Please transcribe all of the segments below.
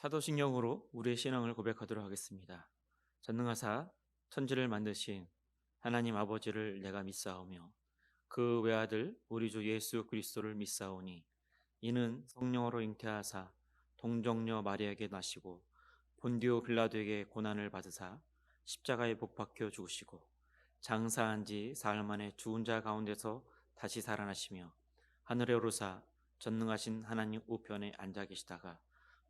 사도신경으로 우리의 신앙을 고백하도록 하겠습니다. 전능하사 천지를 만드신 하나님 아버지를 내가 믿사오며 그 외아들 우리 주 예수 그리스도를 믿사오니 이는 성령으로 잉태하사 동정녀 마리아에게 나시고 본디오 빌라도에게 고난을 받으사 십자가에 못 박혀 죽으시고 장사한 지 사흘 만에 죽은 자 가운데서 다시 살아나시며 하늘에 오르사 전능하신 하나님 우편에 앉아 계시다가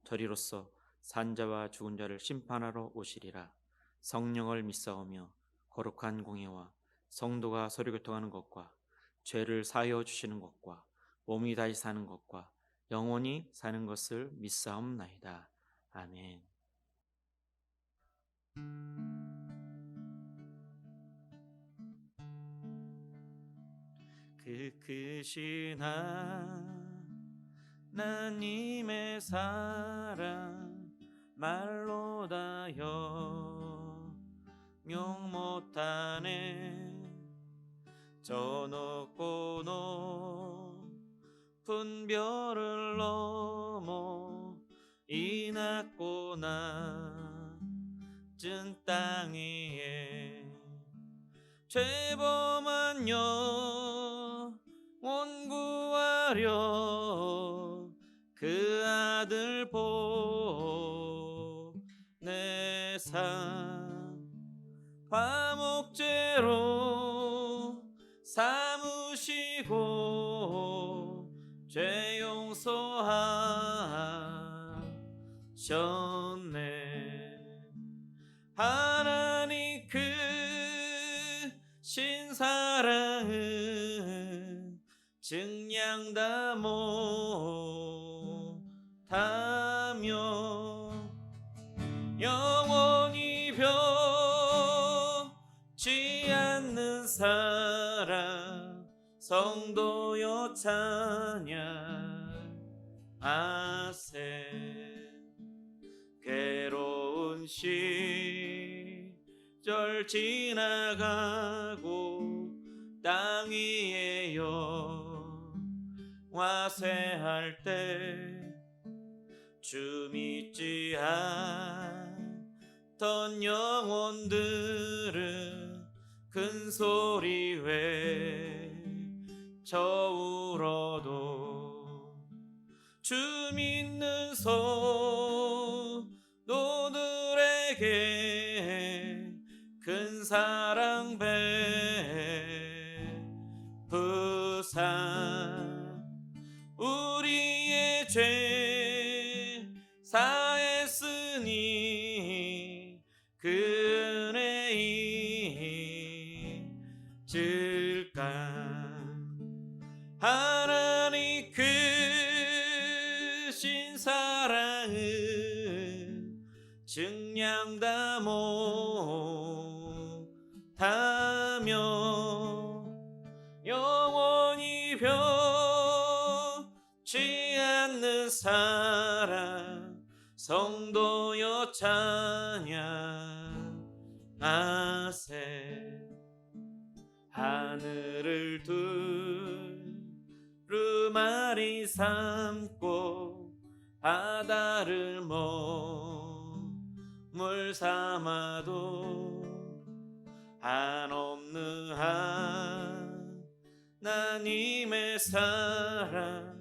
저리로서 산자와 죽은 자를 심판하러 오시리라. 성령을 믿사오며 거룩한 공예와 성도가 서로 교통하는 것과 죄를 사하여 주시는 것과 몸이 다시 사는 것과 영원히 사는 것을 믿사옵나이다. 아멘. 그 크신 하나님의 사랑 말로 다여 명 못하네. 저 높고 높은 별을 넘어 이 낮고 낮은 땅 위에 죄범한 영혼 구하려 그 아들 보내사 화목제로 삼으시고 죄 용서하셨네. 하나님 그 신사랑은 증량 다 못하며 영원히 변치 않는 사랑 성도여 찬양하세. 괴로운 시절 지나가고 땅 위에 영화쇠할 때 주 믿지 않던 영혼들은 큰 소리 외쳐 울어도 주 믿는 성도들에게 큰 사랑 베푸사 우리의 죄 사했으니 그 은혜 잊을까. 하나님 크신 사랑은 증량 다 못하며 영원히 변치 않는 사랑 성도여 찬양하세. 하늘을 두루마리 삼고 바다를 물 삼아도 한없는 하나님의 사랑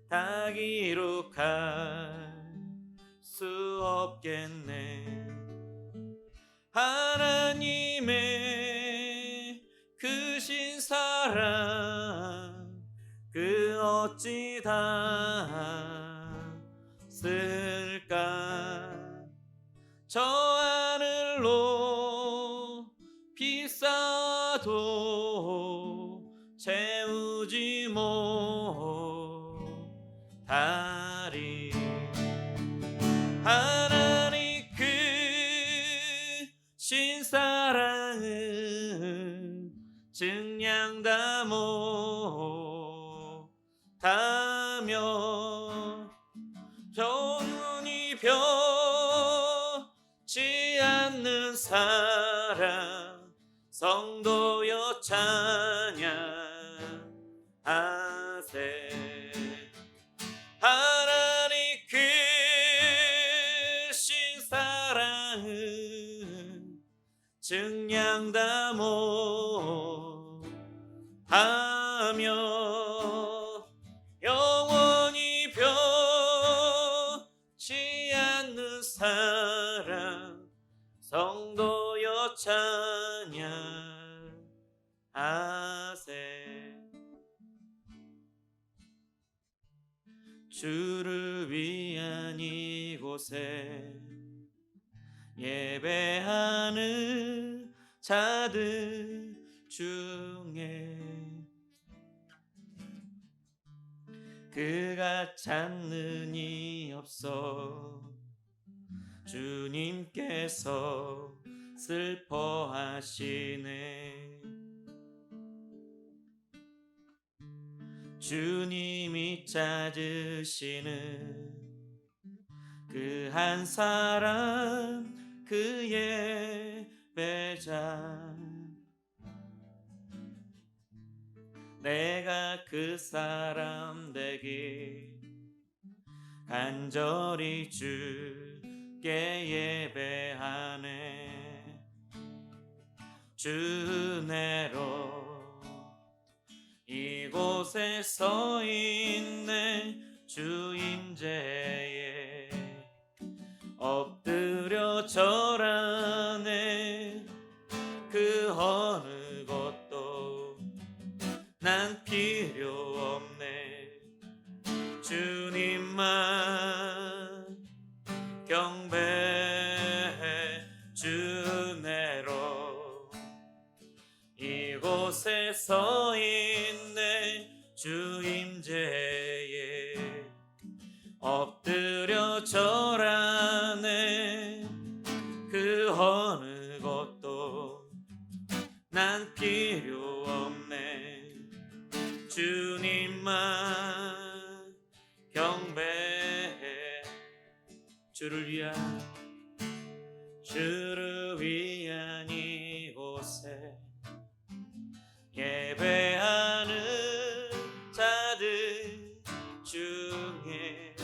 다 기록할 수 없겠네. 하나님의 크신 사랑 그 어찌 닿았을까. 저 하늘로 비싸도 채우지 못하리. 하나님 크신 사랑은 증량 다 못하며 영원히 변치 않는 사랑 성도여 찬양하세. 하나님 증량담호하며 영원히 변치 않는 사랑 성도여 찬양하세. 주를 위한 이곳에 예배하는 자들 중에 그가 찾는 이 없어 주님께서 슬퍼하시네. 주님이 찾으시는 그 한 사람 그 예배자, 내가 그 사람 되기 간절히 주께 예배하네. 주 내로 이곳에 서 있네. 주 임재에 엎드려 절하네. 그 어느 것도 난 필요 없네. 주님만 경배해. 주 내로 이곳에 서 있네. 주 임재에 엎드려 절하네. 그 어느 것도 난 필요 없네. 주님만 경배해. 주를 위한 이곳에 예배하는 자들 중에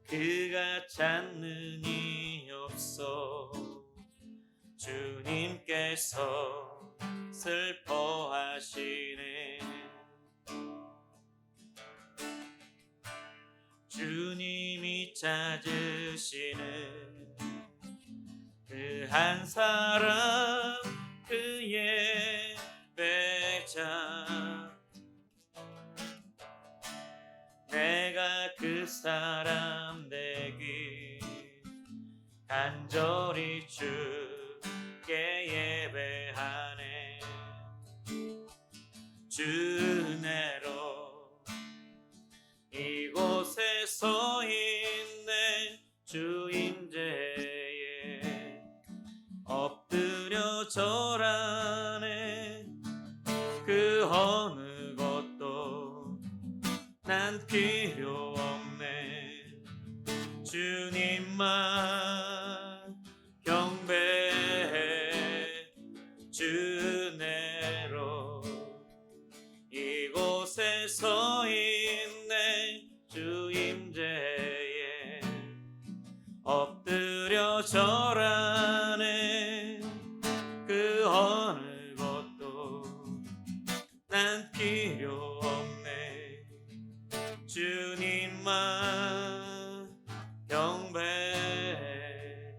그가 찾는 이 없어 주님께서 슬퍼하시네. 주님이 찾으시는 그 한 사람 그 예배자, 내가 그 사람 되기 간절히 주께 예배하네. 주 내로 이곳에 서 있네. 주 임재에 엎드려 절하네. 그 어느 것도 난 필요 없네. 주님만 경배해. 주 내로 이곳에 서 있네. 주 임재에 엎드려 절하네. 그 어느 것도 난 필요 없네. 주님만 경배해.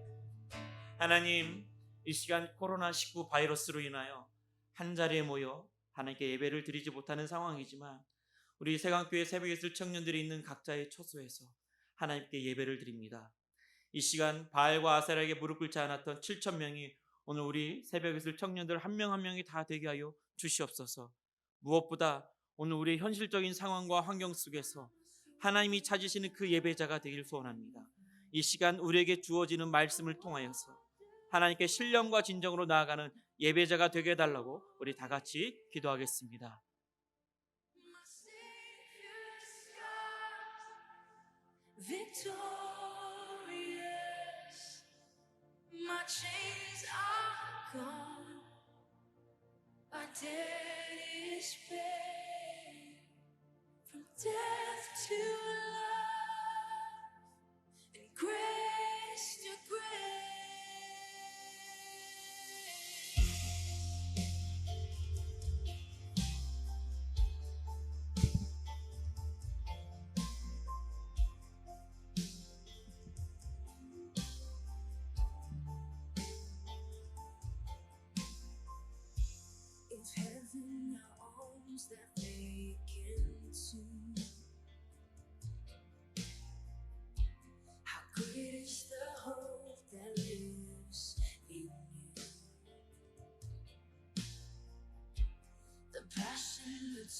하나님, 이 시간 코로나19 바이러스로 인하여 한자리에 모여 하나님께 예배를 드리지 못하는 상황이지만 우리 세강교회 새벽예술 청년들이 있는 각자의 처소에서 하나님께 예배를 드립니다. 이 시간 바알과 아세라에게 무릎 꿇지 않았던 7,000명이 오늘 우리 새벽예술 청년들 한 명 한 명이 다 되게 하여 주시옵소서. 무엇보다 오늘 우리의 현실적인 상황과 환경 속에서 하나님이 찾으시는 그 예배자가 되길 소원합니다. 이 시간 우리에게 주어지는 말씀을 통하여서 하나님께 신령과 진정으로 나아가는 예배자가 되게 해달라고 우리 다 같이 기도하겠습니다. Victorious, my chains are gone, my debt is paid, from death to life, and grace to grace.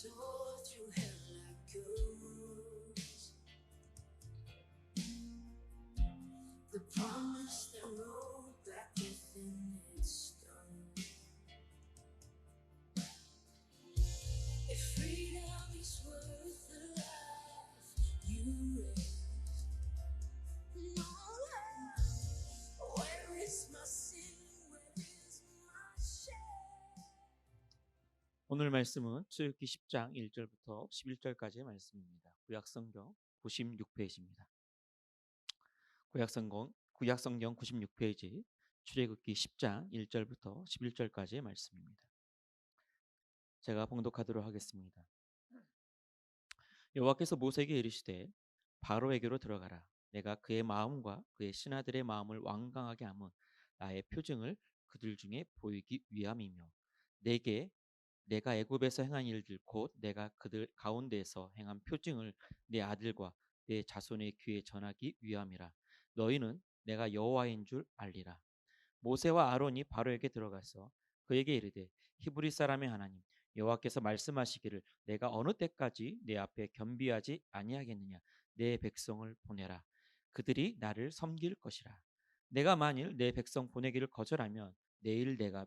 soar through hell like ghosts. The promise that rolled back within its stone. If freedom is worth the life you raised, where is my sin? Where is my shame? 오늘 말씀은 출애굽기 10장 1절부터 11절까지의 말씀입니다. 구약성경 96페이지입니다. 구약성경 96페이지 출애굽기 10장 1절부터 11절까지의 말씀입니다. 제가 봉독하도록 하겠습니다. 여호와께서 모세에게 이르시되 바로에게로 들어가라. 내가 그의 마음과 그의 신하들의 마음을 완강하게 하면 나의 표징을 그들 중에 보이기 위함이며 내가 애굽에서 행한 일들 곧 내가 그들 가운데에서 행한 표징을 내 아들과 내 자손의 귀에 전하기 위함이라. 너희는 내가 여호와인 줄 알리라. 모세와 아론이 바로에게 들어가서 그에게 이르되 히브리 사람의 하나님 여호와께서 말씀하시기를 내가 어느 때까지 내 앞에 겸비하지 아니하겠느냐. 내 백성을 보내라. 그들이 나를 섬길 것이라. 내가 만일 내 백성 보내기를 거절하면 내일 내가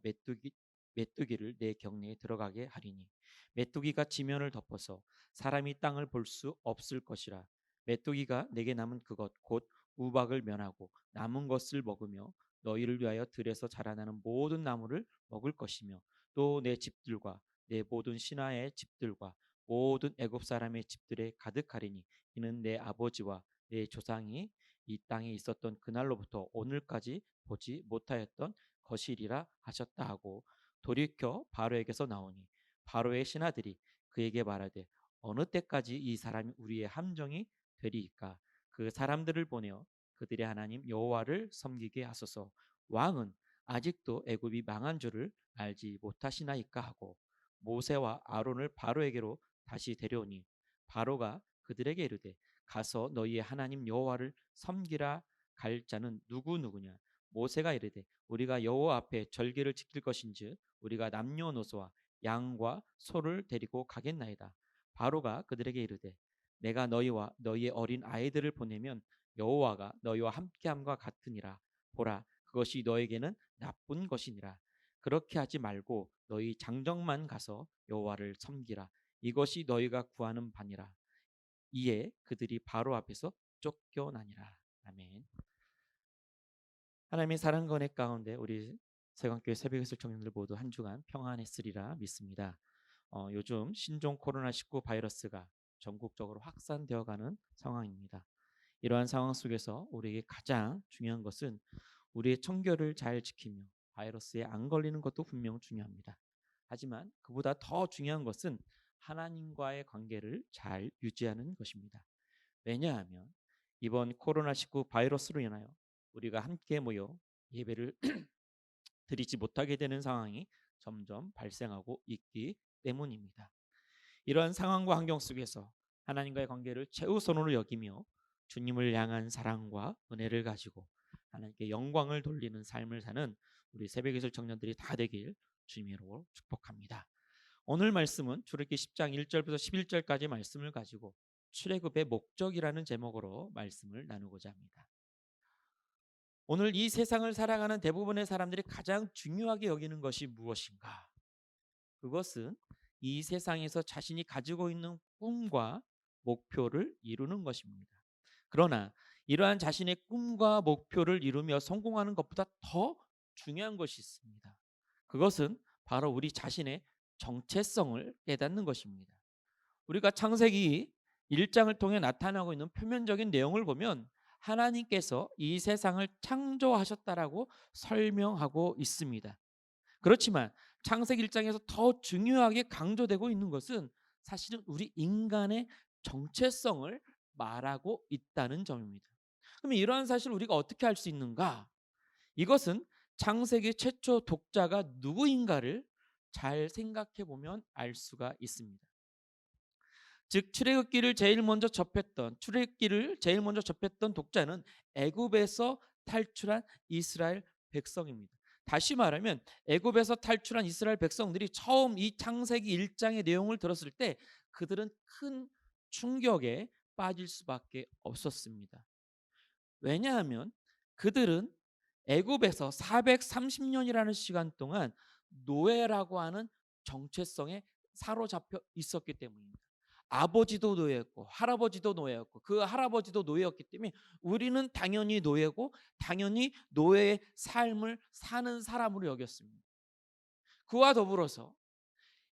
메뚜기를 내 경내에 들어가게 하리니 메뚜기가 지면을 덮어서 사람이 땅을 볼 수 없을 것이라. 메뚜기가 내게 남은 그것 곧 우박을 면하고 남은 것을 먹으며 너희를 위하여 들에서 자라나는 모든 나무를 먹을 것이며 또 내 집들과 내 모든 신하의 집들과 모든 애굽 사람의 집들에 가득하리니 이는 내 아버지와 내 조상이 이 땅에 있었던 그날로부터 오늘까지 보지 못하였던 것이리라 하셨다 하고 돌이켜 바로에게서 나오니 바로의 신하들이 그에게 말하되 어느 때까지 이 사람이 우리의 함정이 되리이까. 그 사람들을 보내어 그들의 하나님 여호와를 섬기게 하소서. 왕은 아직도 애굽이 망한 줄을 알지 못하시나이까 하고 모세와 아론을 바로에게로 다시 데려오니 바로가 그들에게 이르되 가서 너희의 하나님 여호와를 섬기라. 갈 자는 누구냐. 모세가 이르되 우리가 여호와 앞에 절기를 지킬 것인즉 우리가 남녀노소와 양과 소를 데리고 가겠나이다. 바로가 그들에게 이르되 내가 너희와 너희의 어린 아이들을 보내면 여호와가 너희와 함께함과 같으니라. 보라 그것이 너에게는 나쁜 것이니라. 그렇게 하지 말고 너희 장정만 가서 여호와를 섬기라. 이것이 너희가 구하는 바니라. 이에 그들이 바로 앞에서 쫓겨나니라. 아멘. 하나님의 사랑 권액 가운데 우리 세관교회 새벽예술 청년들 모두 한 주간 평안했으리라 믿습니다. 요즘 신종 코로나19 바이러스가 전국적으로 확산되어가는 상황입니다. 이러한 상황 속에서 우리에게 가장 중요한 것은 우리의 청결을 잘 지키며 바이러스에 안 걸리는 것도 분명 중요합니다. 하지만 그보다 더 중요한 것은 하나님과의 관계를 잘 유지하는 것입니다. 왜냐하면 이번 코로나19 바이러스로 인하여 우리가 함께 모여 예배를 드리지 못하게 되는 상황이 점점 발생하고 있기 때문입니다. 이러한 상황과 환경 속에서 하나님과의 관계를 최우선으로 여기며 주님을 향한 사랑과 은혜를 가지고 하나님께 영광을 돌리는 삶을 사는 우리 새벽예술 청년들이 다 되길 주님으로 축복합니다. 오늘 말씀은 출애굽기 10장 1절부터 11절까지 말씀을 가지고 출애굽의 목적이라는 제목으로 말씀을 나누고자 합니다. 오늘 이 세상을 살아가는 대부분의 사람들이 가장 중요하게 여기는 것이 무엇인가? 그것은 이 세상에서 자신이 가지고 있는 꿈과 목표를 이루는 것입니다. 그러나 이러한 자신의 꿈과 목표를 이루며 성공하는 것보다 더 중요한 것이 있습니다. 그것은 바로 우리 자신의 정체성을 깨닫는 것입니다. 우리가 창세기 1장을 통해 나타나고 있는 표면적인 내용을 보면 하나님께서 이 세상을 창조하셨다라고 설명하고 있습니다. 그렇지만 창세기 1장에서 더 중요하게 강조되고 있는 것은 사실은 우리 인간의 정체성을 말하고 있다는 점입니다. 그러면 이러한 사실을 우리가 어떻게 알 수 있는가? 이것은 창세기 최초 독자가 누구인가를 잘 생각해 보면 알 수가 있습니다. 즉 출애굽기를 제일 먼저 접했던 독자는 애굽에서 탈출한 이스라엘 백성입니다. 다시 말하면 애굽에서 탈출한 이스라엘 백성들이 처음 이 창세기 1장의 내용을 들었을 때 그들은 큰 충격에 빠질 수밖에 없었습니다. 왜냐하면 그들은 애굽에서 430년이라는 시간 동안 노예라고 하는 정체성에 사로잡혀 있었기 때문입니다. 아버지도 노예였고 할아버지도 노예였고 그 할아버지도 노예였기 때문에 우리는 당연히 노예고 당연히 노예의 삶을 사는 사람으로 여겼습니다. 그와 더불어서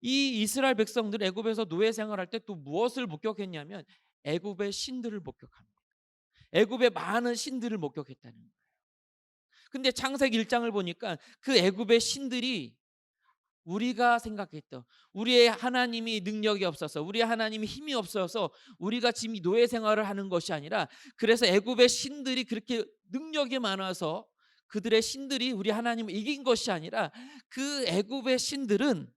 이 이스라엘 백성들 애굽에서 노예 생활할 때 또 무엇을 목격했냐면 애굽의 신들을 목격합니다. 애굽의 많은 신들을 목격했다는 거예요. 근데 창세기 1장을 보니까 그 애굽의 신들이 우리가 생각했던 우리의 하나님이 능력이 없어서 우리의 하나님이 힘이 없어서 우리가 지금 노예 생활을 하는 것이 아니라 그래서 애굽의 신들이 그렇게 능력이 많아서 그들의 신들이 우리 하나님을 이긴 것이 아니라 그 애굽의 신들은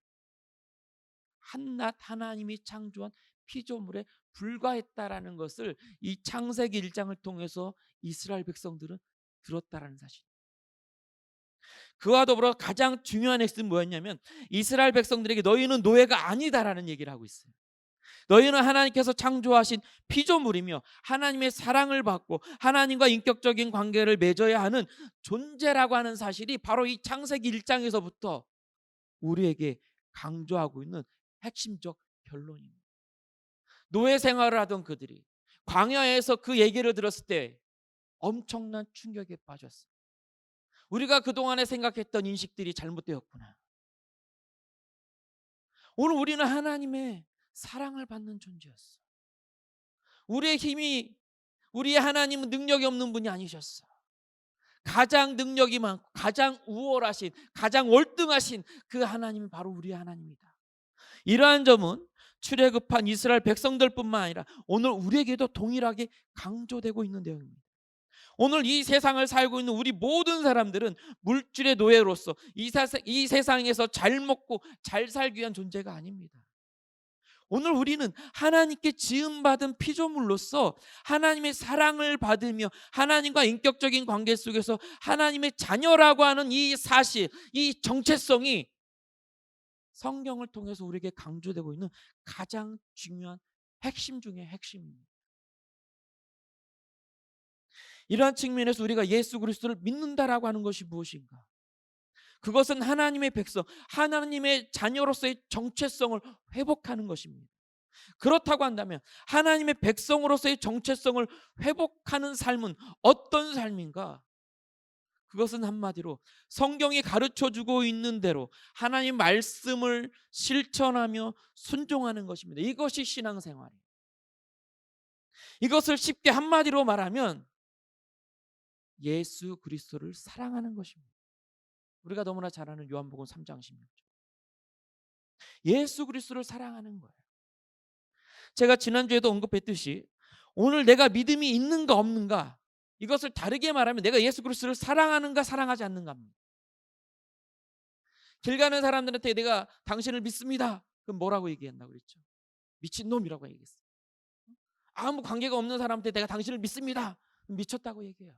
한낱 하나님이 창조한 피조물에 불과했다라는 것을 이 창세기 1장을 통해서 이스라엘 백성들은 들었다라는 사실. 그와 더불어 가장 중요한 핵심은 뭐였냐면 이스라엘 백성들에게 너희는 노예가 아니다라는 얘기를 하고 있어요. 너희는 하나님께서 창조하신 피조물이며 하나님의 사랑을 받고 하나님과 인격적인 관계를 맺어야 하는 존재라고 하는 사실이 바로 이 창세기 1장에서부터 우리에게 강조하고 있는 핵심적 결론입니다. 노예 생활을 하던 그들이 광야에서 그 얘기를 들었을 때 엄청난 충격에 빠졌어요. 우리가 그동안에 생각했던 인식들이 잘못되었구나. 오늘 우리는 하나님의 사랑을 받는 존재였어. 우리의 힘이 우리의 하나님은 능력이 없는 분이 아니셨어. 가장 능력이 많고 가장 우월하신 가장 월등하신 그 하나님이 바로 우리의 하나님이다. 이러한 점은 출애굽한 이스라엘 백성들뿐만 아니라 오늘 우리에게도 동일하게 강조되고 있는 내용입니다. 오늘 이 세상을 살고 있는 우리 모든 사람들은 물질의 노예로서 이 세상에서 잘 먹고 잘 살기 위한 존재가 아닙니다. 오늘 우리는 하나님께 지음받은 피조물로서 하나님의 사랑을 받으며 하나님과 인격적인 관계 속에서 하나님의 자녀라고 하는 이 사실, 이 정체성이 성경을 통해서 우리에게 강조되고 있는 가장 중요한 핵심 중의 핵심입니다. 이러한 측면에서 우리가 예수 그리스도를 믿는다라고 하는 것이 무엇인가? 그것은 하나님의 백성, 하나님의 자녀로서의 정체성을 회복하는 것입니다. 그렇다고 한다면 하나님의 백성으로서의 정체성을 회복하는 삶은 어떤 삶인가? 그것은 한마디로 성경이 가르쳐주고 있는 대로 하나님 말씀을 실천하며 순종하는 것입니다. 이것이 신앙생활이에요. 이것을 쉽게 한마디로 말하면 예수 그리스도를 사랑하는 것입니다. 우리가 너무나 잘 아는 요한복음 3장 16절. 예수 그리스도를 사랑하는 거예요. 제가 지난주에도 언급했듯이 오늘 내가 믿음이 있는가 없는가 이것을 다르게 말하면 내가 예수 그리스도를 사랑하는가 사랑하지 않는가 합니다. 길 가는 사람들한테 내가 당신을 믿습니다. 그럼 뭐라고 얘기했나 그랬죠? 미친놈이라고 얘기했어요. 아무 관계가 없는 사람한테 내가 당신을 믿습니다. 미쳤다고 얘기해요.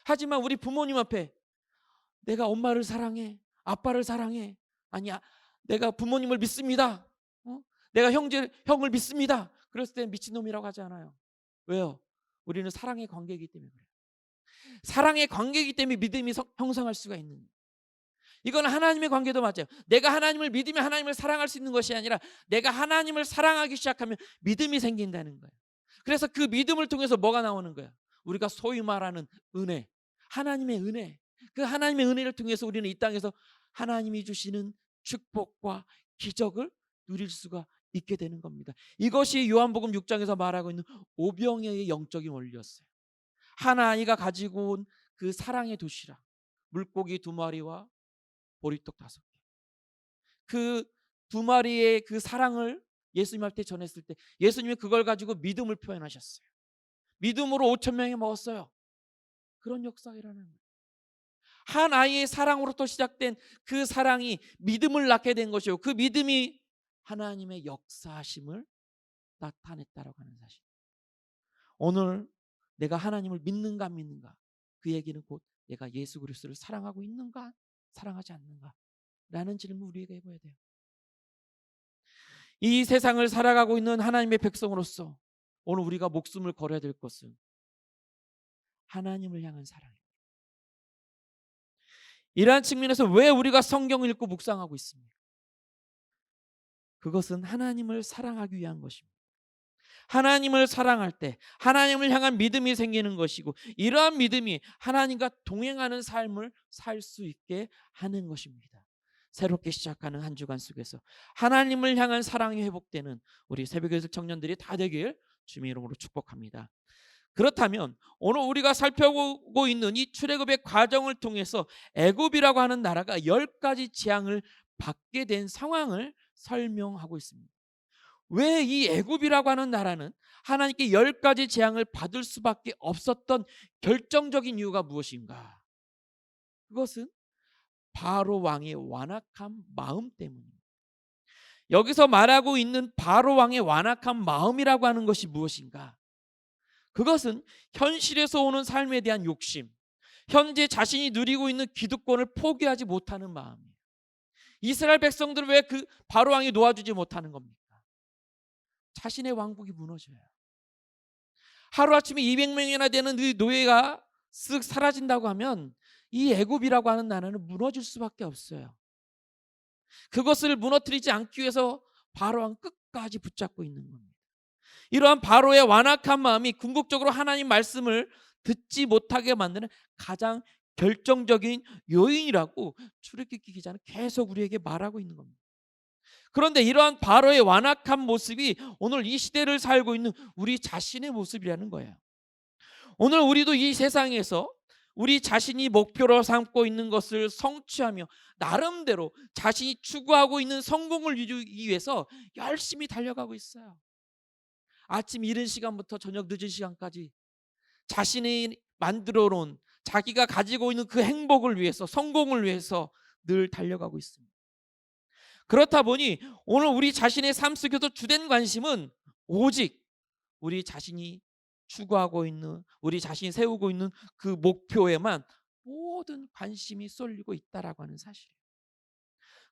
하지만 우리 부모님 앞에 내가 엄마를 사랑해, 아빠를 사랑해. 아니야, 내가 부모님을 믿습니다. 내가 형을 믿습니다. 그랬을 때 미친놈이라고 하지 않아요. 왜요? 우리는 사랑의 관계이기 때문에 그래요. 사랑의 관계이기 때문에 믿음이 형성할 수가 있는 거예요. 이건 하나님의 관계도 맞아요. 내가 하나님을 믿으면 하나님을 사랑할 수 있는 것이 아니라 내가 하나님을 사랑하기 시작하면 믿음이 생긴다는 거예요. 그래서 그 믿음을 통해서 뭐가 나오는 거야? 우리가 소위 말하는 은혜, 하나님의 은혜. 그 하나님의 은혜를 통해서 우리는 이 땅에서 하나님이 주시는 축복과 기적을 누릴 수가 있게 되는 겁니다. 이것이 요한복음 6장에서 말하고 있는 오병이어의 영적인 원리였어요. 한 아이가 가지고 온 그 사랑의 도시락, 물고기 2마리와 보리떡 5개. 그 2마리의 그 사랑을 예수님한테 전했을 때 예수님이 그걸 가지고 믿음을 표현하셨어요. 믿음으로 5,000명이 먹었어요. 그런 역사라는 거예요. 한 아이의 사랑으로부터 시작된 그 사랑이 믿음을 낳게 된 것이요. 그 믿음이 하나님의 역사하심을 나타냈다라고 하는 사실. 오늘 내가 하나님을 믿는가 안 믿는가? 그 얘기는 곧 내가 예수 그리스도를 사랑하고 있는가 사랑하지 않는가라는 질문 우리에게 해봐야 돼요. 이 세상을 살아가고 있는 하나님의 백성으로서 오늘 우리가 목숨을 걸어야 될 것은 하나님을 향한 사랑입니다. 이러한 측면에서 왜 우리가 성경을 읽고 묵상하고 있습니까? 그것은 하나님을 사랑하기 위한 것입니다. 하나님을 사랑할 때 하나님을 향한 믿음이 생기는 것이고, 이러한 믿음이 하나님과 동행하는 삶을 살 수 있게 하는 것입니다. 새롭게 시작하는 한 주간 속에서 하나님을 향한 사랑이 회복되는 우리 새벽예술 청년들이 다 되길 주님의 이름으로 축복합니다. 그렇다면 오늘 우리가 살펴보고 있는 이 출애굽의 과정을 통해서 애굽이라고 하는 나라가 10가지 재앙을 받게 된 상황을 설명하고 있습니다. 왜 이 애굽이라고 하는 나라는 하나님께 10가지 재앙을 받을 수밖에 없었던 결정적인 이유가 무엇인가? 그것은 바로 왕의 완악한 마음 때문입니다. 여기서 말하고 있는 바로 왕의 완악한 마음이라고 하는 것이 무엇인가? 그것은 현실에서 오는 삶에 대한 욕심, 현재 자신이 누리고 있는 기득권을 포기하지 못하는 마음이에요. 이스라엘 백성들은 왜 그 바로 왕이 놓아주지 못하는 겁니까? 자신의 왕국이 무너져요. 하루아침에 200명이나 되는 그 노예가 쓱 사라진다고 하면 이 애굽이라고 하는 나라는 무너질 수밖에 없어요. 그것을 무너뜨리지 않기 위해서 바로 왕 끝까지 붙잡고 있는 겁니다. 이러한 바로의 완악한 마음이 궁극적으로 하나님 말씀을 듣지 못하게 만드는 가장 결정적인 요인이라고 출애굽기 기자는 계속 우리에게 말하고 있는 겁니다. 그런데 이러한 바로의 완악한 모습이 오늘 이 시대를 살고 있는 우리 자신의 모습이라는 거예요. 오늘 우리도 이 세상에서 우리 자신이 목표로 삼고 있는 것을 성취하며 나름대로 자신이 추구하고 있는 성공을 이루기 위해서 열심히 달려가고 있어요. 아침 이른 시간부터 저녁 늦은 시간까지 자신이 만들어 놓은, 자기가 가지고 있는 그 행복을 위해서, 성공을 위해서 늘 달려가고 있습니다. 그렇다 보니 오늘 우리 자신의 삶 속에서 주된 관심은 오직 우리 자신이 추구하고 있는, 우리 자신이 세우고 있는 그 목표에만 모든 관심이 쏠리고 있다라고 하는 사실이에요.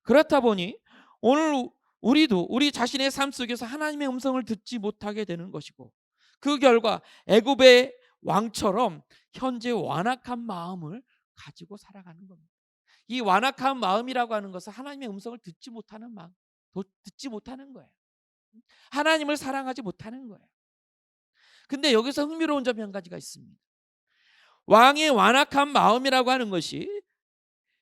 그렇다 보니 오늘 우리도 우리 자신의 삶 속에서 하나님의 음성을 듣지 못하게 되는 것이고, 그 결과 애굽의 왕처럼 현재 완악한 마음을 가지고 살아가는 겁니다. 이 완악한 마음이라고 하는 것은 하나님의 음성을 듣지 못하는 마음, 듣지 못하는 거예요. 하나님을 사랑하지 못하는 거예요. 근데 여기서 흥미로운 점이 한 가지가 있습니다. 왕의 완악한 마음이라고 하는 것이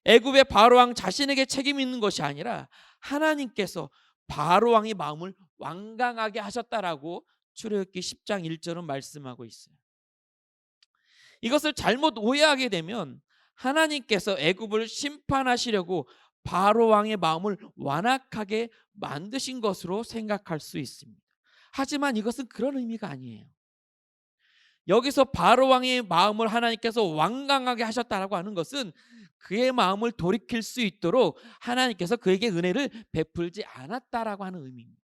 애굽의 바로 왕 자신에게 책임 있는 것이 아니라 하나님께서 바로 왕의 마음을 완강하게 하셨다라고 출애굽기 10장 1절은 말씀하고 있어요. 이것을 잘못 오해하게 되면 하나님께서 애굽을 심판하시려고 바로 왕의 마음을 완악하게 만드신 것으로 생각할 수 있습니다. 하지만 이것은 그런 의미가 아니에요. 여기서 바로 왕의 마음을 하나님께서 완강하게 하셨다라고 하는 것은 그의 마음을 돌이킬 수 있도록 하나님께서 그에게 은혜를 베풀지 않았다라고 하는 의미입니다.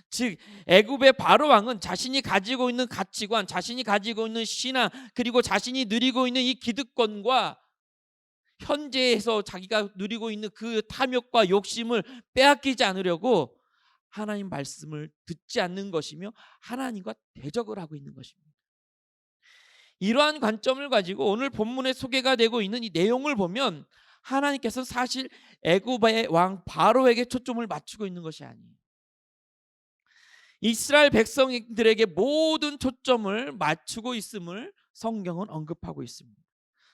즉 애굽의 바로 왕은 자신이 가지고 있는 가치관, 자신이 가지고 있는 신앙, 그리고 자신이 누리고 있는 이 기득권과 현재에서 자기가 누리고 있는 그 탐욕과 욕심을 빼앗기지 않으려고 하나님 말씀을 듣지 않는 것이며 하나님과 대적을 하고 있는 것입니다. 이러한 관점을 가지고 오늘 본문에 소개가 되고 있는 이 내용을 보면 하나님께서 사실 애굽의 왕 바로에게 초점을 맞추고 있는 것이 아니에요. 이스라엘 백성들에게 모든 초점을 맞추고 있음을 성경은 언급하고 있습니다.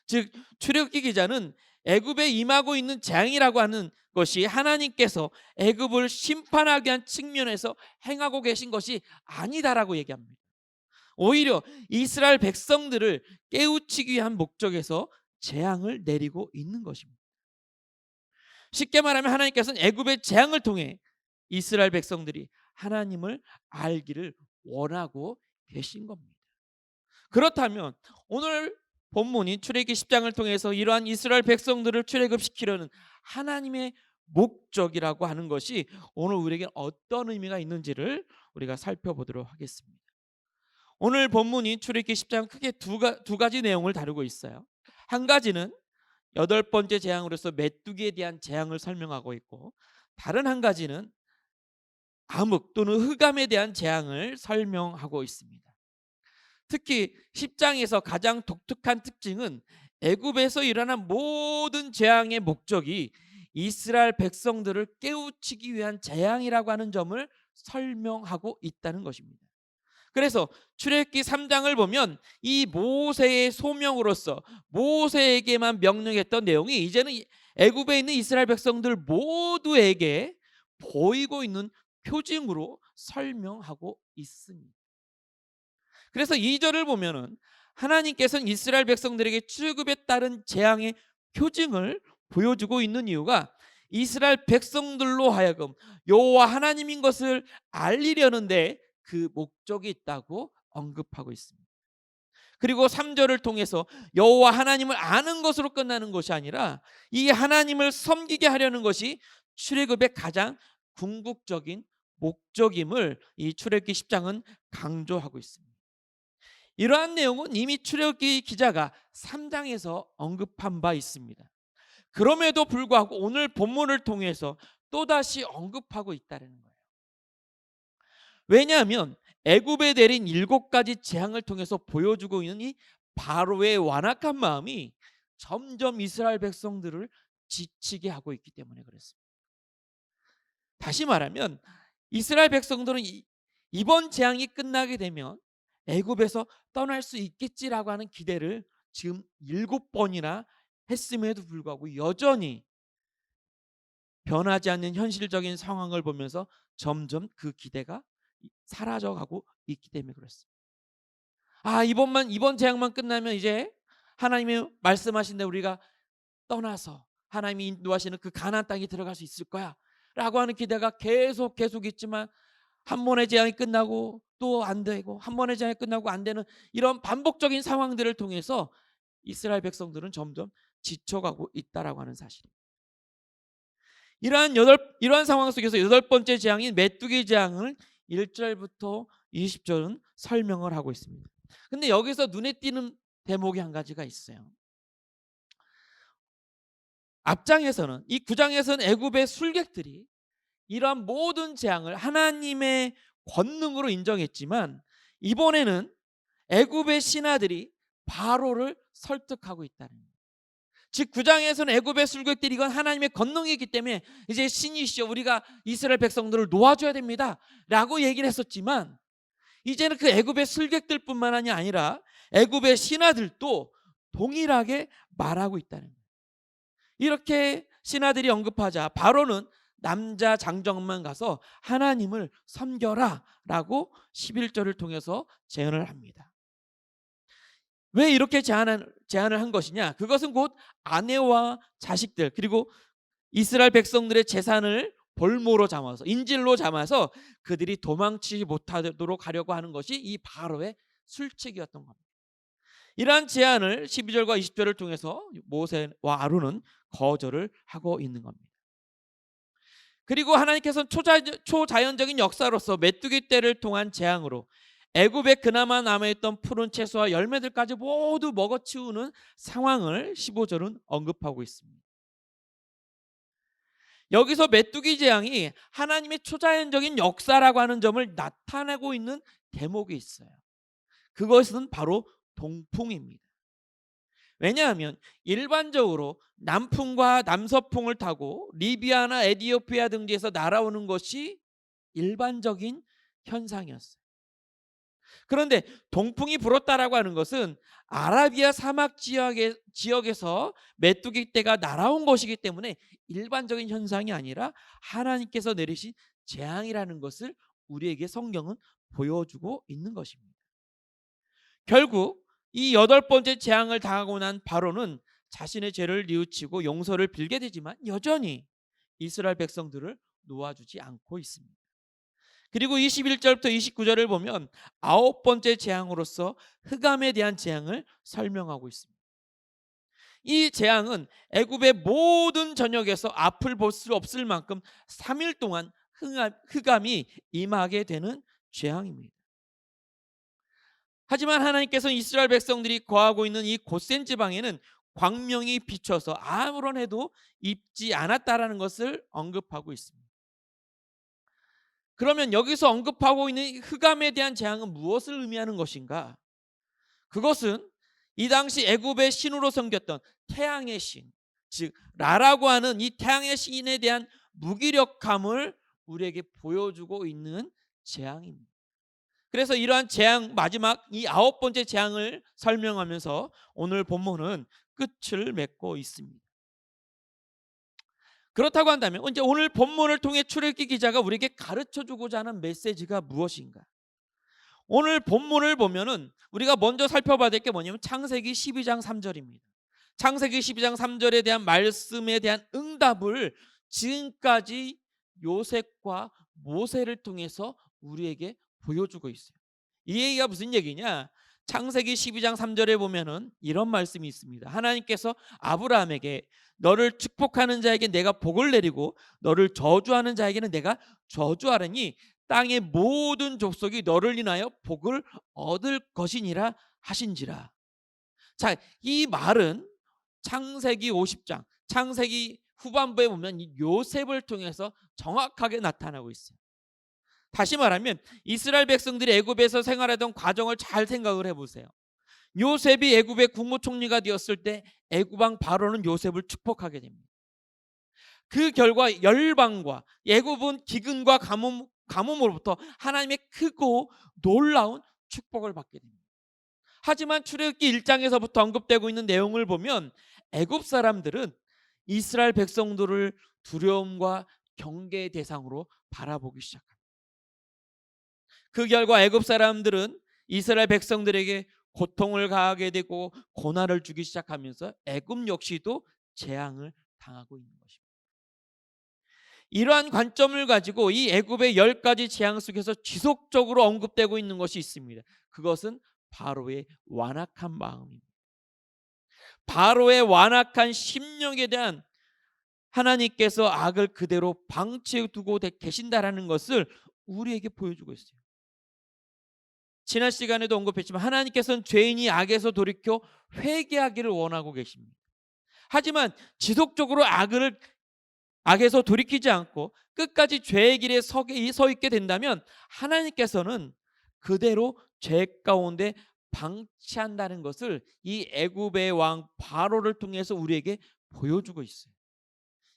즉 출애굽기 기자는 애굽에 임하고 있는 재앙이라고 하는 것이 하나님께서 애굽을 심판하기 위한 측면에서 행하고 계신 것이 아니다라고 얘기합니다. 오히려 이스라엘 백성들을 깨우치기 위한 목적에서 재앙을 내리고 있는 것입니다. 쉽게 말하면 하나님께서는 애굽의 재앙을 통해 이스라엘 백성들이 하나님을 알기를 원하고 계신 겁니다. 그렇다면 오늘 본문인 출애굽기 10장을 통해서 이러한 이스라엘 백성들을 출애굽시키려는 하나님의 목적이라고 하는 것이 오늘 우리에게 어떤 의미가 있는지를 우리가 살펴보도록 하겠습니다. 오늘 본문인 출애굽기 10장 크게 두 가지 내용을 다루고 있어요. 한 가지는 여덟 번째 재앙으로서 메뚜기에 대한 재앙을 설명하고 있고, 다른 한 가지는 암흑 또는 흑암에 대한 재앙을 설명하고 있습니다. 특히 10장에서 가장 독특한 특징은 애굽에서 일어난 모든 재앙의 목적이 이스라엘 백성들을 깨우치기 위한 재앙이라고 하는 점을 설명하고 있다는 것입니다. 그래서 출애굽기 3장을 보면 이 모세의 소명으로서 모세에게만 명령했던 내용이 이제는 애굽에 있는 이스라엘 백성들 모두에게 보이고 있는 표징으로 설명하고 있습니다. 그래서 2절을 보면은 하나님께서는 이스라엘 백성들에게 출애굽에 따른 재앙의 표징을 보여주고 있는 이유가 이스라엘 백성들로 하여금 여호와 하나님인 것을 알리려는데 그 목적이 있다고 언급하고 있습니다. 그리고 3절을 통해서 여호와 하나님을 아는 것으로 끝나는 것이 아니라 이 하나님을 섬기게 하려는 것이 출애굽의 가장 궁극적인 목적임을 이 출애굽기 10장은 강조하고 있습니다. 이러한 내용은 이미 출애굽기 기자가 3장에서 언급한 바 있습니다. 그럼에도 불구하고 오늘 본문을 통해서 또다시 언급하고 있다는 거예요. 왜냐하면 애굽에 내린 7가지 재앙을 통해서 보여주고 있는 이 바로의 완악한 마음이 점점 이스라엘 백성들을 지치게 하고 있기 때문에 그렇습니다. 다시 말하면 이스라엘 백성들은 이번 재앙이 끝나게 되면 애굽에서 떠날 수 있겠지라고 하는 기대를 지금 7번이나 했음에도 불구하고 여전히 변하지 않는 현실적인 상황을 보면서 점점 그 기대가 사라져가고 있기 때문에 그렇습니다. 이번 재앙만 끝나면 이제 하나님이 말씀하신 대로 우리가 떠나서 하나님이 인도하시는 그 가나안 땅에 들어갈 수 있을 거야 라고 하는 기대가 계속 있지만 한 번의 재앙이 끝나고 또 안 되고 한 번의 재앙이 끝나고 안 되는 이런 반복적인 상황들을 통해서 이스라엘 백성들은 점점 지쳐가고 있다라고 하는 사실입니다. 이러한 상황 속에서 8번째 재앙인 메뚜기 재앙을 1절부터 20절은 설명을 하고 있습니다. 근데 여기서 눈에 띄는 대목이 한 가지가 있어요. 앞장에서는 이 9장에서는 애굽의 술객들이 이러한 모든 재앙을 하나님의 권능으로 인정했지만 이번에는 애굽의 신하들이 바로를 설득하고 있다는 거예요. 즉 9장에서는 애굽의 술객들이 이건 하나님의 권능이기 때문에 이제 신이시여 우리가 이스라엘 백성들을 놓아줘야 됩니다 라고 얘기를 했었지만 이제는 그 애굽의 술객들뿐만 아니라 애굽의 신하들도 동일하게 말하고 있다는 거예요. 이렇게 신하들이 언급하자 바로는 남자 장정만 가서 하나님을 섬겨라 라고 11절을 통해서 제안을 합니다. 왜 이렇게 제안을 한 것이냐? 그것은 곧 아내와 자식들 그리고 이스라엘 백성들의 재산을 볼모로 삼아서 인질로 삼아서 그들이 도망치지 못하도록 하려고 하는 것이 이 바로의 술책이었던 겁니다. 이러한 제안을 12절과 20절을 통해서 모세와 아론은 거절을 하고 있는 겁니다. 그리고 하나님께서는 초자연적인 역사로서 메뚜기 떼를 통한 재앙으로 애굽에 그나마 남아있던 푸른 채소와 열매들까지 모두 먹어치우는 상황을 15절은 언급하고 있습니다. 여기서 메뚜기 재앙이 하나님의 초자연적인 역사라고 하는 점을 나타내고 있는 대목이 있어요. 그것은 바로 동풍입니다. 왜냐하면 일반적으로 남풍과 남서풍을 타고 리비아나 에티오피아 등지에서 날아오는 것이 일반적인 현상이었어요. 그런데 동풍이 불었다라고 하는 것은 아라비아 사막 지역에서 메뚜기 떼가 날아온 것이기 때문에 일반적인 현상이 아니라 하나님께서 내리신 재앙이라는 것을 우리에게 성경은 보여주고 있는 것입니다. 결국 이 8번째 재앙을 당하고 난 바로는 자신의 죄를 뉘우치고 용서를 빌게 되지만 여전히 이스라엘 백성들을 놓아주지 않고 있습니다. 그리고 21절부터 29절을 보면 9번째 재앙으로서 흑암에 대한 재앙을 설명하고 있습니다. 이 재앙은 애굽의 모든 전역에서 앞을 볼 수 없을 만큼 3일 동안 흑암이 임하게 되는 재앙입니다. 하지만 하나님께서 이스라엘 백성들이 거하고 있는 이 고센 지방에는 광명이 비춰서 아무런 해도 입지 않았다라는 것을 언급하고 있습니다. 그러면 여기서 언급하고 있는 흑암에 대한 재앙은 무엇을 의미하는 것인가? 그것은 이 당시 애굽의 신으로 섬겼던 태양의 신, 즉 라라고 하는 이 태양의 신에 대한 무기력함을 우리에게 보여주고 있는 재앙입니다. 그래서 이러한 재앙, 마지막 이 9번째 재앙을 설명하면서 오늘 본문은 끝을 맺고 있습니다. 그렇다고 한다면 이제 오늘 본문을 통해 출애굽기 기자가 우리에게 가르쳐주고자 하는 메시지가 무엇인가? 오늘 본문을 보면은 우리가 먼저 살펴봐야 될 게 뭐냐면 창세기 12장 3절입니다. 창세기 12장 3절에 대한 말씀에 대한 응답을 지금까지 요셉과 모세를 통해서 우리에게 보여주고 있어요. 이 얘기가 무슨 얘기냐? 창세기 12장 3절에 보면은 이런 말씀이 있습니다. 하나님께서 아브라함에게 너를 축복하는 자에게 내가 복을 내리고 너를 저주하는 자에게는 내가 저주하리니 땅의 모든 족속이 너를 인하여 복을 얻을 것이니라 하신지라. 자, 이 말은 창세기 50장, 창세기 후반부에 보면 이 요셉을 통해서 정확하게 나타나고 있어요. 다시 말하면 이스라엘 백성들이 애굽에서 생활하던 과정을 잘 생각을 해보세요. 요셉이 애굽의 국무총리가 되었을 때 애굽 왕 바로는 요셉을 축복하게 됩니다. 그 결과 열방과 애굽은 기근과 가뭄으로부터 하나님의 크고 놀라운 축복을 받게 됩니다. 하지만 출애굽기 1장에서부터 언급되고 있는 내용을 보면 애굽 사람들은 이스라엘 백성들을 두려움과 경계의 대상으로 바라보기 시작합니다. 그 결과 애굽 사람들은 이스라엘 백성들에게 고통을 가하게 되고 고난을 주기 시작하면서 애굽 역시도 재앙을 당하고 있는 것입니다. 이러한 관점을 가지고 이 애굽의 10가지 재앙 속에서 지속적으로 언급되고 있는 것이 있습니다. 그것은 바로의 완악한 마음입니다. 바로의 완악한 심령에 대한 하나님께서 악을 그대로 방치해 두고 계신다라는 것을 우리에게 보여주고 있어요. 지난 시간에도 언급했지만 하나님께서는 죄인이 악에서 돌이켜 회개하기를 원하고 계십니다. 하지만 지속적으로 악에서 돌이키지 않고 끝까지 죄의 길에 서 있게 된다면 하나님께서는 그대로 죄 가운데 방치한다는 것을 이 애굽의 왕 바로를 통해서 우리에게 보여주고 있어요.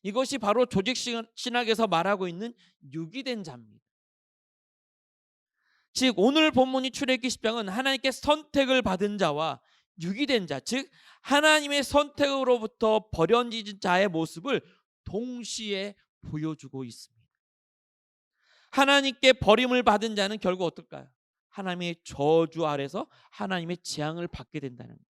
이것이 바로 조직신학에서 말하고 있는 유기된 자입니다. 즉 오늘 본문이 출애굽기 10장은 하나님께 선택을 받은 자와 유기된 자, 즉 하나님의 선택으로부터 버려진 자의 모습을 동시에 보여주고 있습니다. 하나님께 버림을 받은 자는 결국 어떨까요? 하나님의 저주 아래서 하나님의 재앙을 받게 된다는 거예요.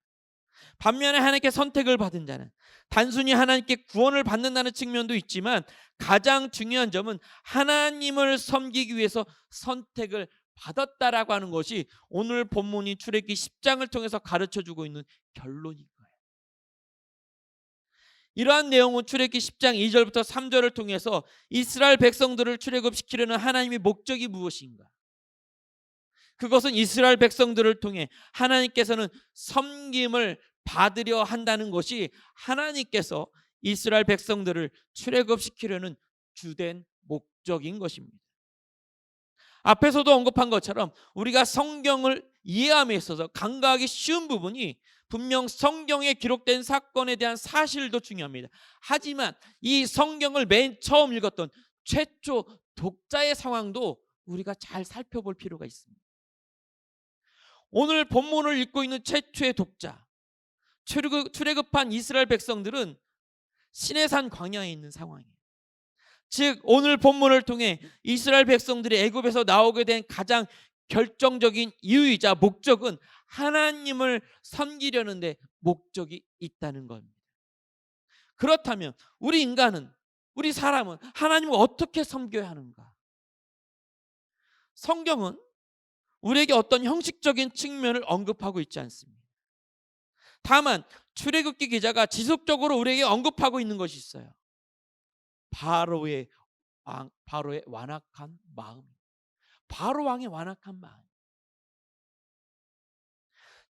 반면에 하나님께 선택을 받은 자는 단순히 하나님께 구원을 받는다는 측면도 있지만 가장 중요한 점은 하나님을 섬기기 위해서 선택을 받았다라고 하는 것이 오늘 본문이 출애굽기 10장을 통해서 가르쳐주고 있는 결론인 거예요. 이러한 내용은 출애굽기 10장 2절부터 3절을 통해서 이스라엘 백성들을 출애굽시키려는 하나님의 목적이 무엇인가? 그것은 이스라엘 백성들을 통해 하나님께서는 섬김을 받으려 한다는 것이 하나님께서 이스라엘 백성들을 출애굽시키려는 주된 목적인 것입니다. 앞에서도 언급한 것처럼 우리가 성경을 이해함에 있어서 간과하기 쉬운 부분이 분명 성경에 기록된 사건에 대한 사실도 중요합니다. 하지만 이 성경을 맨 처음 읽었던 최초 독자의 상황도 우리가 잘 살펴볼 필요가 있습니다. 오늘 본문을 읽고 있는 최초의 독자, 출애굽한 이스라엘 백성들은 시내산 광야에 있는 상황이에요. 즉 오늘 본문을 통해 이스라엘 백성들이 애굽에서 나오게 된 가장 결정적인 이유이자 목적은 하나님을 섬기려는 데 목적이 있다는 겁니다. 그렇다면 우리 인간은, 우리 사람은 하나님을 어떻게 섬겨야 하는가? 성경은 우리에게 어떤 형식적인 측면을 언급하고 있지 않습니다. 다만 출애굽기 기자가 지속적으로 우리에게 언급하고 있는 것이 있어요. 바로의 완악한 마음. 바로 왕의 완악한 마음.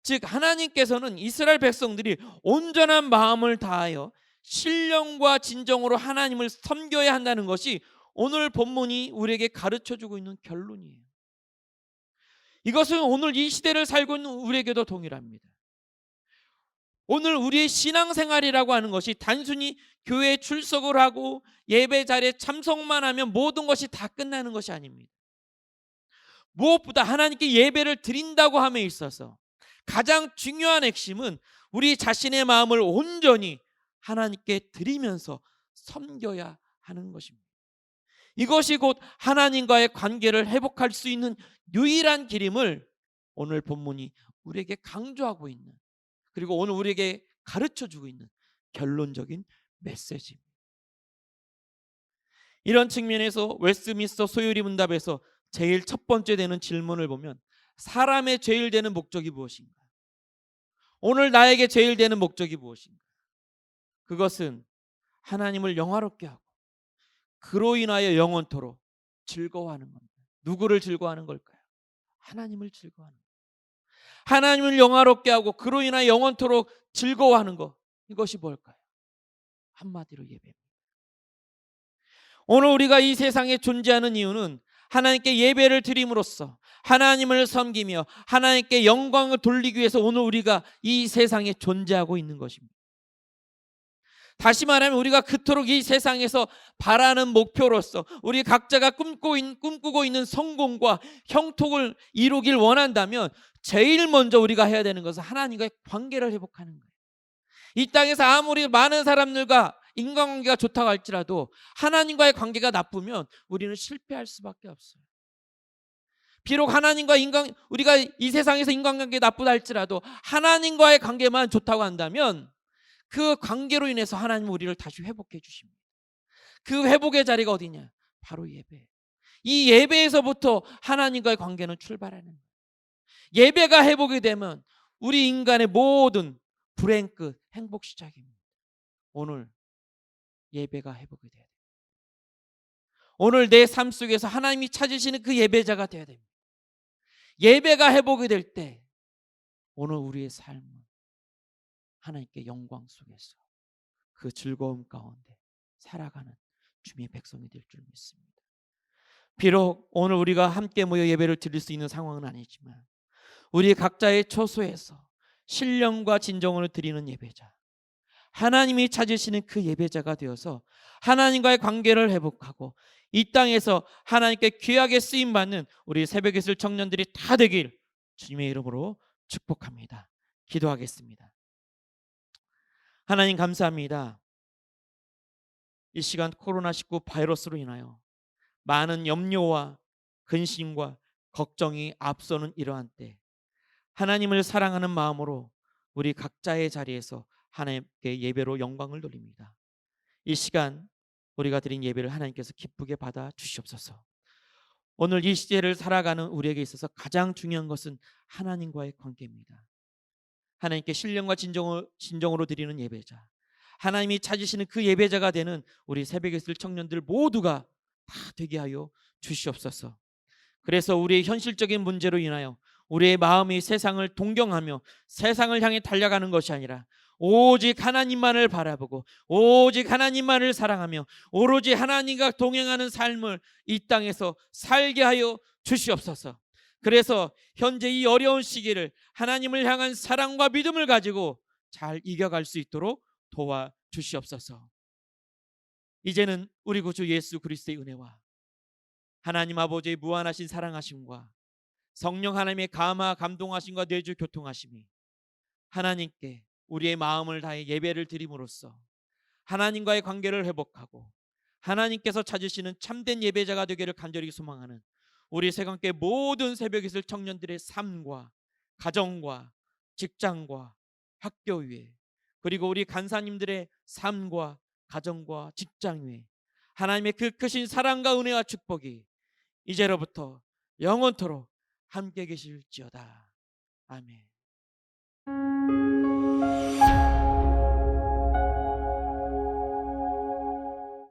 즉 하나님께서는 이스라엘 백성들이 온전한 마음을 다하여 신령과 진정으로 하나님을 섬겨야 한다는 것이 오늘 본문이 우리에게 가르쳐주고 있는 결론이에요. 이것은 오늘 이 시대를 살고 있는 우리에게도 동일합니다. 오늘 우리의 신앙생활이라고 하는 것이 단순히 교회에 출석을 하고 예배 자리에 참석만 하면 모든 것이 다 끝나는 것이 아닙니다. 무엇보다 하나님께 예배를 드린다고 함에 있어서 가장 중요한 핵심은 우리 자신의 마음을 온전히 하나님께 드리면서 섬겨야 하는 것입니다. 이것이 곧 하나님과의 관계를 회복할 수 있는 유일한 길임을 오늘 본문이 우리에게 강조하고 있는, 그리고 오늘 우리에게 가르쳐주고 있는 결론적인 메시지입니다. 이런 측면에서 웨스트민스터 소요리 문답에서 제일 첫 번째 되는 질문을 보면 사람의 제일 되는 목적이 무엇인가? 오늘 나에게 제일 되는 목적이 무엇인가? 그것은 하나님을 영화롭게 하고 그로 인하여 영원토록 즐거워하는 겁니다. 누구를 즐거워하는 걸까요? 하나님을 즐거워하는 것. 하나님을 영화롭게 하고 그로 인하여 영원토록 즐거워하는 것, 이것이 뭘까요? 한마디로 예배입니다. 오늘 우리가 이 세상에 존재하는 이유는 하나님께 예배를 드림으로써 하나님을 섬기며 하나님께 영광을 돌리기 위해서 오늘 우리가 이 세상에 존재하고 있는 것입니다. 다시 말하면 우리가 그토록 이 세상에서 바라는 목표로서 우리 각자가 꿈꾸고 있는 성공과 형통을 이루길 원한다면 제일 먼저 우리가 해야 되는 것은 하나님과의 관계를 회복하는 거예요. 이 땅에서 아무리 많은 사람들과 인간관계가 좋다고 할지라도 하나님과의 관계가 나쁘면 우리는 실패할 수밖에 없어요. 비록 하나님과 우리가 이 세상에서 인간관계가 나쁘다 할지라도 하나님과의 관계만 좋다고 한다면 그 관계로 인해서 하나님은 우리를 다시 회복해 주십니다. 그 회복의 자리가 어디냐? 바로 예배. 이 예배에서부터 하나님과의 관계는 출발하는 거예요. 예배가 회복이 되면 우리 인간의 모든 불행 끝 행복 시작입니다. 오늘 예배가 회복이 돼야 돼요. 오늘 내 삶 속에서 하나님이 찾으시는 그 예배자가 되어야 됩니다. 예배가 회복이 될 때 오늘 우리의 삶은 하나님께 영광 속에서 그 즐거움 가운데 살아가는 주님의 백성이 될 줄 믿습니다. 비록 오늘 우리가 함께 모여 예배를 드릴 수 있는 상황은 아니지만 우리 각자의 처소에서 신령과 진정으로 드리는 예배자, 하나님이 찾으시는 그 예배자가 되어서 하나님과의 관계를 회복하고 이 땅에서 하나님께 귀하게 쓰임받는 우리 새벽에 있을 청년들이 다 되길 주님의 이름으로 축복합니다. 기도하겠습니다. 하나님 감사합니다. 이 시간 코로나19 바이러스로 인하여 많은 염려와 근심과 걱정이 앞서는 이러한 때 하나님을 사랑하는 마음으로 우리 각자의 자리에서 하나님께 예배로 영광을 돌립니다. 이 시간 우리가 드린 예배를 하나님께서 기쁘게 받아 주시옵소서. 오늘 이 시대를 살아가는 우리에게 있어서 가장 중요한 것은 하나님과의 관계입니다. 하나님께 신령과 진정으로 드리는 예배자, 하나님이 찾으시는 그 예배자가 되는 우리 새벽에 있을 청년들 모두가 다 되게 하여 주시옵소서. 그래서 우리의 현실적인 문제로 인하여 우리의 마음이 세상을 동경하며 세상을 향해 달려가는 것이 아니라 오직 하나님만을 바라보고 오직 하나님만을 사랑하며 오로지 하나님과 동행하는 삶을 이 땅에서 살게 하여 주시옵소서. 그래서 현재 이 어려운 시기를 하나님을 향한 사랑과 믿음을 가지고 잘 이겨갈 수 있도록 도와주시옵소서. 이제는 우리 구주 예수 그리스도의 은혜와 하나님 아버지의 무한하신 사랑하심과 성령 하나님의 감화 감동하심과 내주 교통하심이 하나님께 우리의 마음을 다해 예배를 드림으로써 하나님과의 관계를 회복하고 하나님께서 찾으시는 참된 예배자가 되기를 간절히 소망하는 우리 새감께 모든 새벽에 있을 청년들의 삶과 가정과 직장과 학교 위에, 그리고 우리 간사님들의 삶과 가정과 직장 위에 하나님의 그 크신 사랑과 은혜와 축복이 이제로부터 영원토록 함께 계실지어다. 아멘.